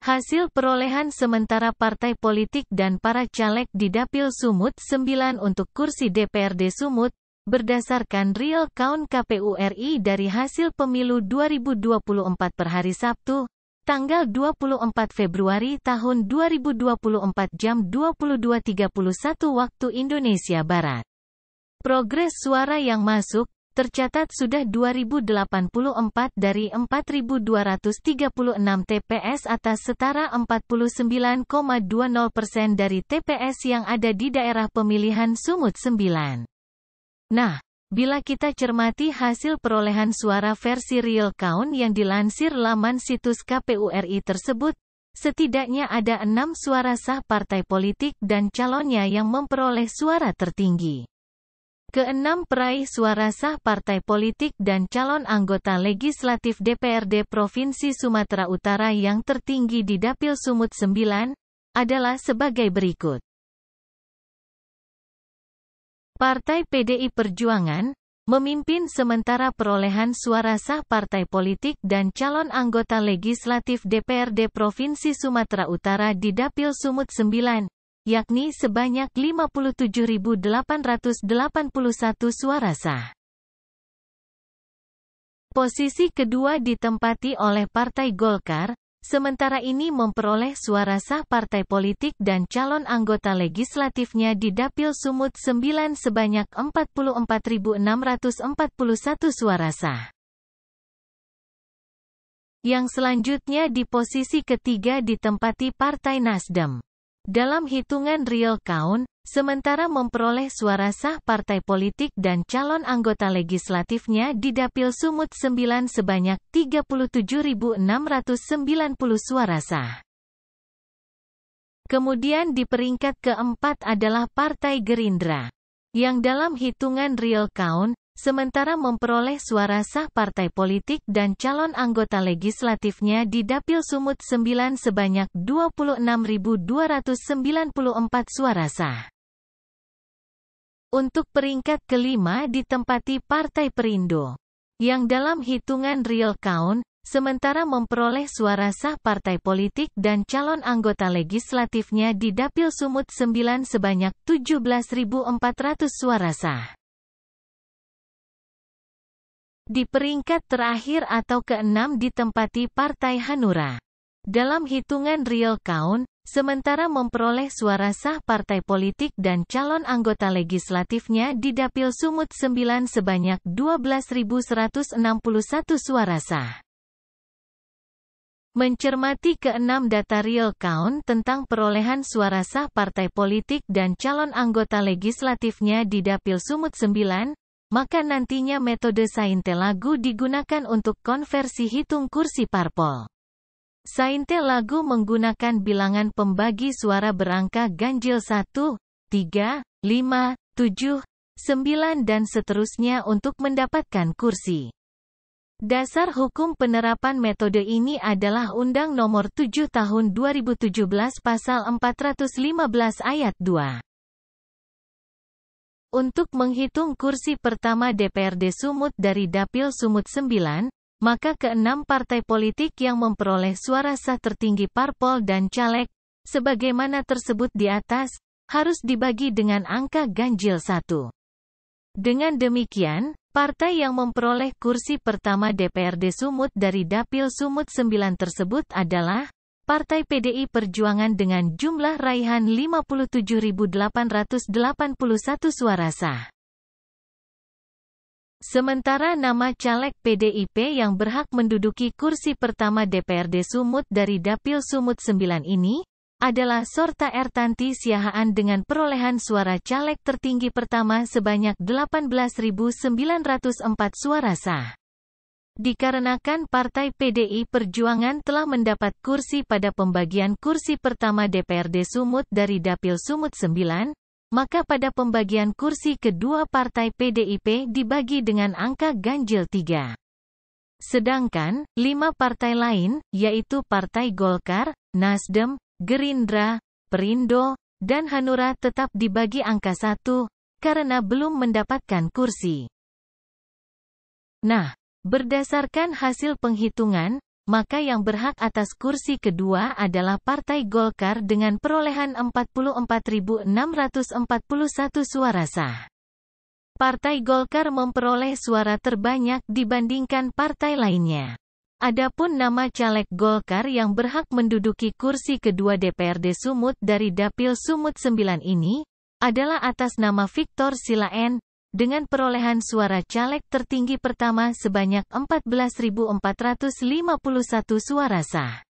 Hasil perolehan sementara partai politik dan para caleg di Dapil Sumut 9 untuk kursi DPRD Sumut, berdasarkan real count KPU RI dari hasil pemilu 2024 per hari Sabtu, tanggal 24 Februari tahun 2024 jam 22.31 waktu Indonesia Barat. Progres suara yang masuk, tercatat sudah 2084 dari 4.236 TPS atas setara 49,20% dari TPS yang ada di daerah pemilihan Sumut 9. Nah, bila kita cermati hasil perolehan suara versi real count yang dilansir laman situs KPU RI tersebut, setidaknya ada 6 suara sah partai politik dan calonnya yang memperoleh suara tertinggi. Keenam peraih suara sah partai politik dan calon anggota legislatif DPRD Provinsi Sumatera Utara yang tertinggi di Dapil Sumut 9, adalah sebagai berikut. Partai PDI Perjuangan, memimpin sementara perolehan suara sah partai politik dan calon anggota legislatif DPRD Provinsi Sumatera Utara di Dapil Sumut 9, yakni sebanyak 57.881 suara sah. Posisi kedua ditempati oleh Partai Golkar, sementara ini memperoleh suara sah partai politik dan calon anggota legislatifnya di Dapil Sumut 9 sebanyak 44.641 suara sah. Yang selanjutnya di posisi ketiga ditempati Partai Nasdem. Dalam hitungan real count, sementara memperoleh suara sah partai politik dan calon anggota legislatifnya di Dapil Sumut 9 sebanyak 37.690 suara sah. Kemudian di peringkat keempat adalah Partai Gerindra, yang dalam hitungan real count, sementara memperoleh suara sah partai politik dan calon anggota legislatifnya di Dapil Sumut 9 sebanyak 26.294 suara sah. Untuk peringkat kelima ditempati Partai Perindo, yang dalam hitungan real count, sementara memperoleh suara sah partai politik dan calon anggota legislatifnya di Dapil Sumut 9 sebanyak 17.400 suara sah. Di peringkat terakhir atau keenam ditempati Partai Hanura. Dalam hitungan real count, sementara memperoleh suara sah partai politik dan calon anggota legislatifnya di Dapil Sumut 9 sebanyak 12.161 suara sah. Mencermati keenam data real count tentang perolehan suara sah partai politik dan calon anggota legislatifnya di Dapil Sumut 9, maka nantinya metode Sainte-Lagu digunakan untuk konversi hitung kursi parpol. Sainte-Lagu menggunakan bilangan pembagi suara berangka ganjil 1, 3, 5, 7, 9 dan seterusnya untuk mendapatkan kursi. Dasar hukum penerapan metode ini adalah Undang Nomor 7 Tahun 2017 Pasal 415 Ayat 2. Untuk menghitung kursi pertama DPRD Sumut dari Dapil Sumut 9, maka keenam partai politik yang memperoleh suara sah tertinggi parpol dan caleg, sebagaimana tersebut di atas, harus dibagi dengan angka ganjil 1. Dengan demikian, partai yang memperoleh kursi pertama DPRD Sumut dari Dapil Sumut 9 tersebut adalah Partai PDI Perjuangan dengan jumlah raihan 57.881 suara sah. Sementara nama caleg PDIP yang berhak menduduki kursi pertama DPRD Sumut dari Dapil Sumut 9 ini, adalah Sorta Ertanti Siahaan dengan perolehan suara caleg tertinggi pertama sebanyak 18.904 suara sah. Dikarenakan Partai PDI Perjuangan telah mendapat kursi pada pembagian kursi pertama DPRD Sumut dari Dapil Sumut 9, maka pada pembagian kursi kedua Partai PDIP dibagi dengan angka ganjil 3. Sedangkan, 5 partai lain, yaitu Partai Golkar, Nasdem, Gerindra, Perindo, dan Hanura tetap dibagi angka 1, karena belum mendapatkan kursi. Nah, berdasarkan hasil penghitungan, maka yang berhak atas kursi kedua adalah Partai Golkar dengan perolehan 44.641 suara sah. Partai Golkar memperoleh suara terbanyak dibandingkan partai lainnya. Adapun nama caleg Golkar yang berhak menduduki kursi kedua DPRD Sumut dari Dapil Sumut 9 ini, adalah atas nama Victor Silaen, dengan perolehan suara caleg tertinggi pertama sebanyak 14.451 suara sah.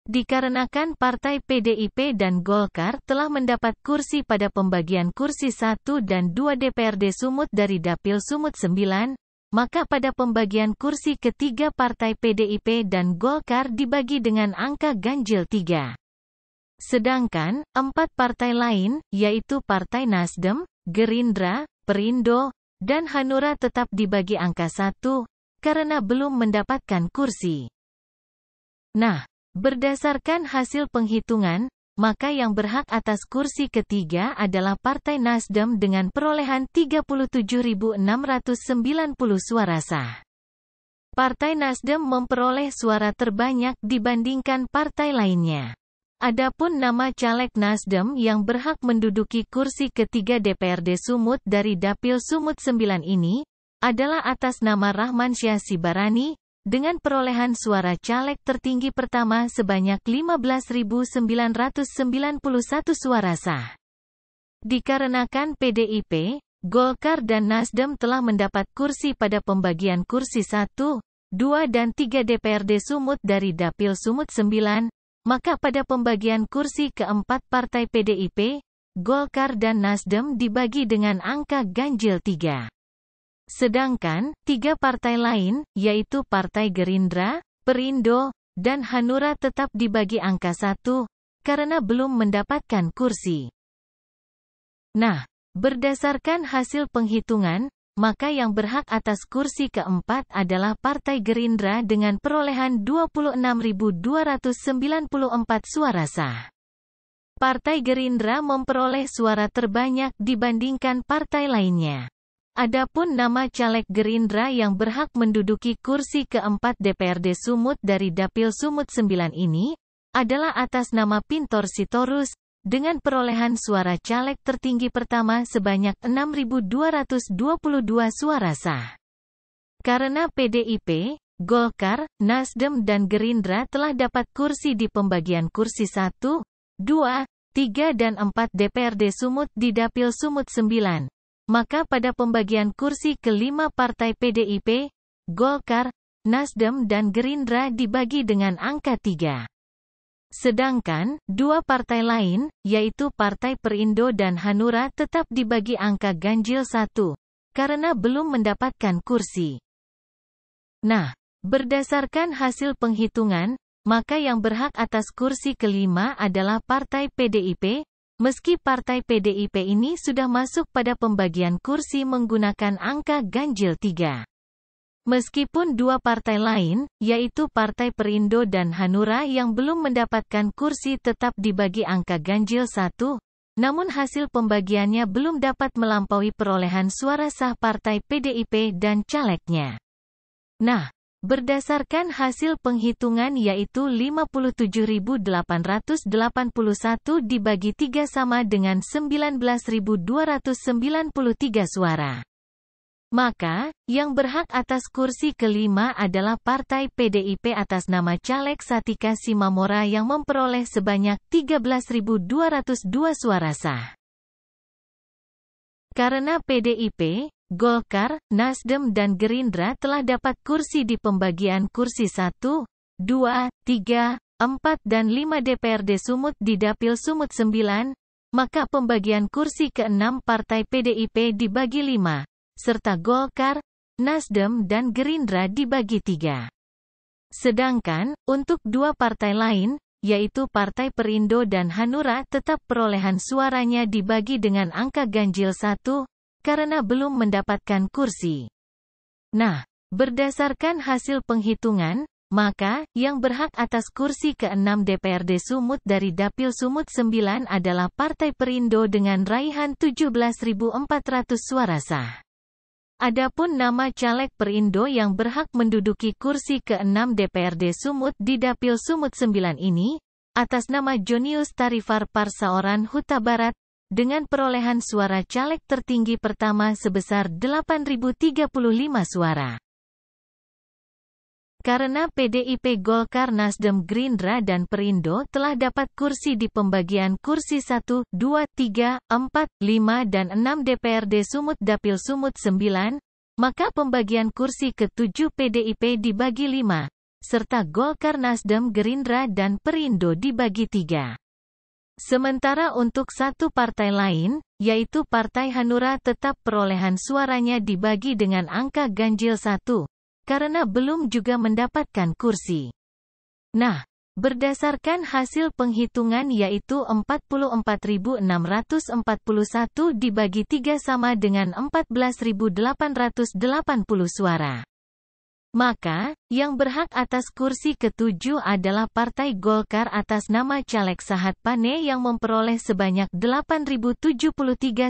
Dikarenakan Partai PDIP dan Golkar telah mendapat kursi pada pembagian kursi 1 dan 2 DPRD Sumut dari Dapil Sumut 9, maka pada pembagian kursi ketiga Partai PDIP dan Golkar dibagi dengan angka ganjil 3. Sedangkan, 4 partai lain, yaitu Partai Nasdem, Gerindra, Perindo, dan Hanura tetap dibagi angka 1, karena belum mendapatkan kursi. Nah, berdasarkan hasil penghitungan, maka yang berhak atas kursi ketiga adalah Partai Nasdem dengan perolehan 37.690 suara sah. Partai Nasdem memperoleh suara terbanyak dibandingkan partai lainnya. Adapun nama caleg Nasdem yang berhak menduduki kursi ketiga DPRD Sumut dari Dapil Sumut 9 ini, adalah atas nama Rahman Syah Sibarani, dengan perolehan suara caleg tertinggi pertama sebanyak 15.991 suara sah. Dikarenakan PDIP, Golkar dan Nasdem telah mendapat kursi pada pembagian kursi 1, 2 dan 3 DPRD Sumut dari Dapil Sumut 9, maka pada pembagian kursi keempat Partai PDIP, Golkar dan Nasdem dibagi dengan angka ganjil 3. Sedangkan, 3 partai lain, yaitu Partai Gerindra, Perindo, dan Hanura tetap dibagi angka 1, karena belum mendapatkan kursi. Nah, berdasarkan hasil penghitungan, maka yang berhak atas kursi keempat adalah Partai Gerindra dengan perolehan 26.294 suara sah. Partai Gerindra memperoleh suara terbanyak dibandingkan partai lainnya. Adapun nama caleg Gerindra yang berhak menduduki kursi keempat DPRD Sumut dari Dapil Sumut 9 ini, adalah atas nama Pintor Sitorus, dengan perolehan suara caleg tertinggi pertama sebanyak 6.222 suara sah. Karena PDIP, Golkar, Nasdem dan Gerindra telah dapat kursi di pembagian kursi 1, 2, 3 dan 4 DPRD Sumut di Dapil Sumut 9, maka pada pembagian kursi kelima Partai PDIP, Golkar, Nasdem dan Gerindra dibagi dengan angka 3. Sedangkan, 2 partai lain, yaitu Partai Perindo dan Hanura tetap dibagi angka ganjil 1, karena belum mendapatkan kursi. Nah, berdasarkan hasil penghitungan, maka yang berhak atas kursi kelima adalah Partai PDIP, meski Partai PDIP ini sudah masuk pada pembagian kursi menggunakan angka ganjil 3. Meskipun 2 partai lain, yaitu Partai Perindo dan Hanura yang belum mendapatkan kursi tetap dibagi angka ganjil 1, namun hasil pembagiannya belum dapat melampaui perolehan suara sah Partai PDIP dan calegnya. Nah, berdasarkan hasil penghitungan yaitu 57.881 dibagi 3 sama dengan 19.293 suara. Maka, yang berhak atas kursi kelima adalah Partai PDIP atas nama caleg Satika Simamora yang memperoleh sebanyak 13.202 suara sah. Karena PDIP, Golkar, Nasdem dan Gerindra telah dapat kursi di pembagian kursi 1, 2, 3, 4 dan 5 DPRD Sumut di Dapil Sumut 9, maka pembagian kursi ke-6 Partai PDIP dibagi 5. Serta Golkar, Nasdem dan Gerindra dibagi 3. Sedangkan, untuk 2 partai lain, yaitu Partai Perindo dan Hanura tetap perolehan suaranya dibagi dengan angka ganjil 1, karena belum mendapatkan kursi. Nah, berdasarkan hasil penghitungan, maka, yang berhak atas kursi ke-6 DPRD Sumut dari Dapil Sumut 9 adalah Partai Perindo dengan raihan 17.400 suara sah. Adapun nama caleg Perindo yang berhak menduduki kursi ke-6 DPRD Sumut di Dapil Sumut 9 ini, atas nama Jonius Tarifar Parsaoran Huta Barat, dengan perolehan suara caleg tertinggi pertama sebesar 8.035 suara. Karena PDIP, Golkar, Nasdem, Gerindra dan Perindo telah dapat kursi di pembagian kursi 1, 2, 3, 4, 5 dan 6 DPRD Sumut Dapil Sumut 9, maka pembagian kursi ke-7 PDIP dibagi 5, serta Golkar, Nasdem, Gerindra dan Perindo dibagi 3. Sementara untuk satu partai lain, yaitu Partai Hanura, tetap perolehan suaranya dibagi dengan angka ganjil 1. Karena belum juga mendapatkan kursi. Nah, berdasarkan hasil penghitungan yaitu 44.641 dibagi 3 sama dengan 14.880 suara. Maka, yang berhak atas kursi ke-7 adalah Partai Golkar atas nama caleg Sahat Pane yang memperoleh sebanyak 8.073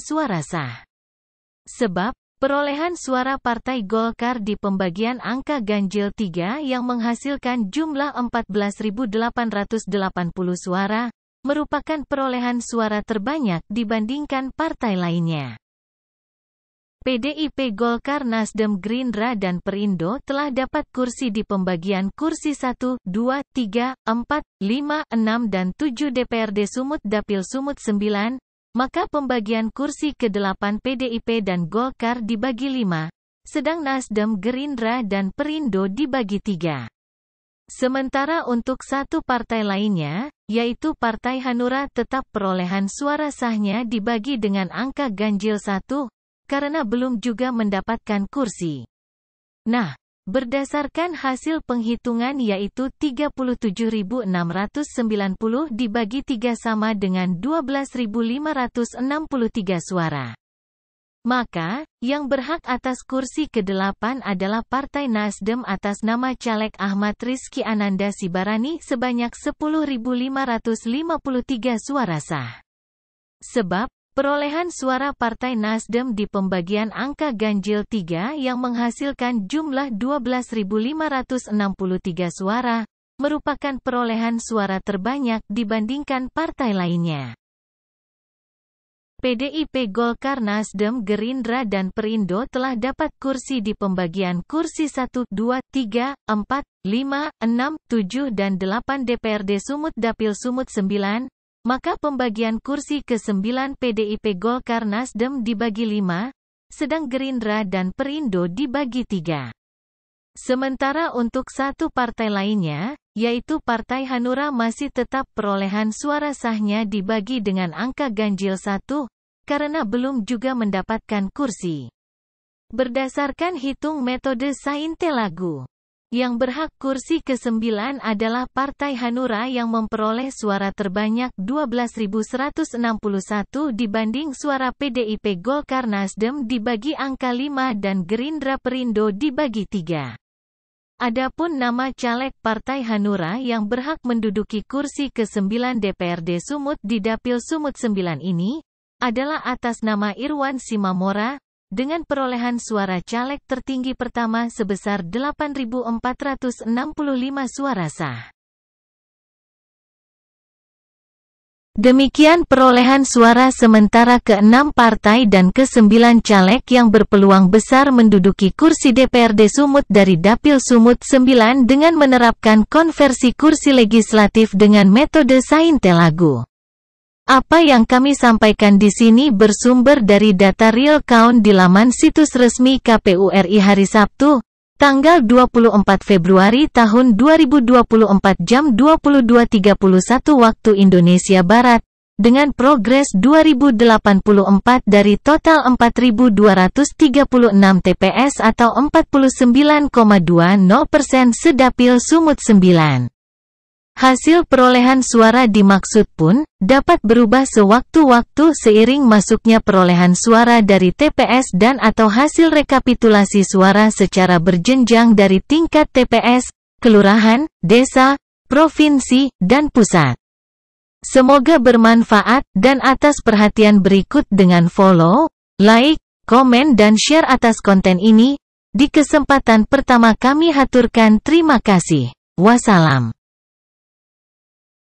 suara sah. Sebab, perolehan suara Partai Golkar di pembagian angka ganjil 3 yang menghasilkan jumlah 14.880 suara, merupakan perolehan suara terbanyak dibandingkan partai lainnya. PDIP, Golkar, Nasdem, Gerindra dan Perindo telah dapat kursi di pembagian kursi 1, 2, 3, 4, 5, 6 dan 7 DPRD Sumut Dapil Sumut 9, maka pembagian kursi ke-8 PDIP dan Golkar dibagi 5, sedang Nasdem, Gerindra dan Perindo dibagi 3. Sementara untuk satu partai lainnya, yaitu Partai Hanura, tetap perolehan suara sahnya dibagi dengan angka ganjil 1, karena belum juga mendapatkan kursi. Nah, berdasarkan hasil penghitungan yaitu 37.690 dibagi 3 sama dengan 12.563 suara. Maka, yang berhak atas kursi ke-8 adalah Partai Nasdem atas nama caleg Ahmad Rizky Ananda Sibarani sebanyak 10.553 suara sah. Sebab, perolehan suara Partai Nasdem di pembagian angka ganjil 3 yang menghasilkan jumlah 12.563 suara, merupakan perolehan suara terbanyak dibandingkan partai lainnya. PDIP, Golkar, Nasdem, Gerindra dan Perindo telah dapat kursi di pembagian kursi 1, 2, 3, 4, 5, 6, 7 dan 8 DPRD Sumut Dapil Sumut 9, maka pembagian kursi ke-9 PDIP, Golkar, Nasdem dibagi 5, sedang Gerindra dan Perindo dibagi 3. Sementara untuk satu partai lainnya, yaitu Partai Hanura, masih tetap perolehan suara sahnya dibagi dengan angka ganjil 1, karena belum juga mendapatkan kursi. Berdasarkan hitung metode Saintelagu, yang berhak kursi ke-9 adalah Partai Hanura yang memperoleh suara terbanyak 12.161 dibanding suara PDIP, Golkar, Nasdem dibagi angka 5 dan Gerindra Perindo dibagi 3. Adapun nama caleg Partai Hanura yang berhak menduduki kursi ke-9 DPRD Sumut di Dapil Sumut 9 ini, adalah atas nama Irwan Simamora, dengan perolehan suara caleg tertinggi pertama sebesar 8.465 suara sah. Demikian perolehan suara sementara ke-6 partai dan ke-9 caleg yang berpeluang besar menduduki kursi DPRD Sumut dari Dapil Sumut 9 dengan menerapkan konversi kursi legislatif dengan metode Saintelagu. Apa yang kami sampaikan di sini bersumber dari data real count di laman situs resmi KPU RI hari Sabtu, tanggal 24 Februari tahun 2024 jam 22.31 waktu Indonesia Barat, dengan progres 2084 dari total 4.236 TPS atau 49,20% sedapil Sumut 9. Hasil perolehan suara dimaksud pun dapat berubah sewaktu-waktu seiring masuknya perolehan suara dari TPS dan atau hasil rekapitulasi suara secara berjenjang dari tingkat TPS, kelurahan, desa, provinsi, dan pusat. Semoga bermanfaat dan atas perhatian berikut dengan follow, like, komen dan share atas konten ini. Di kesempatan pertama kami haturkan terima kasih. Wassalam.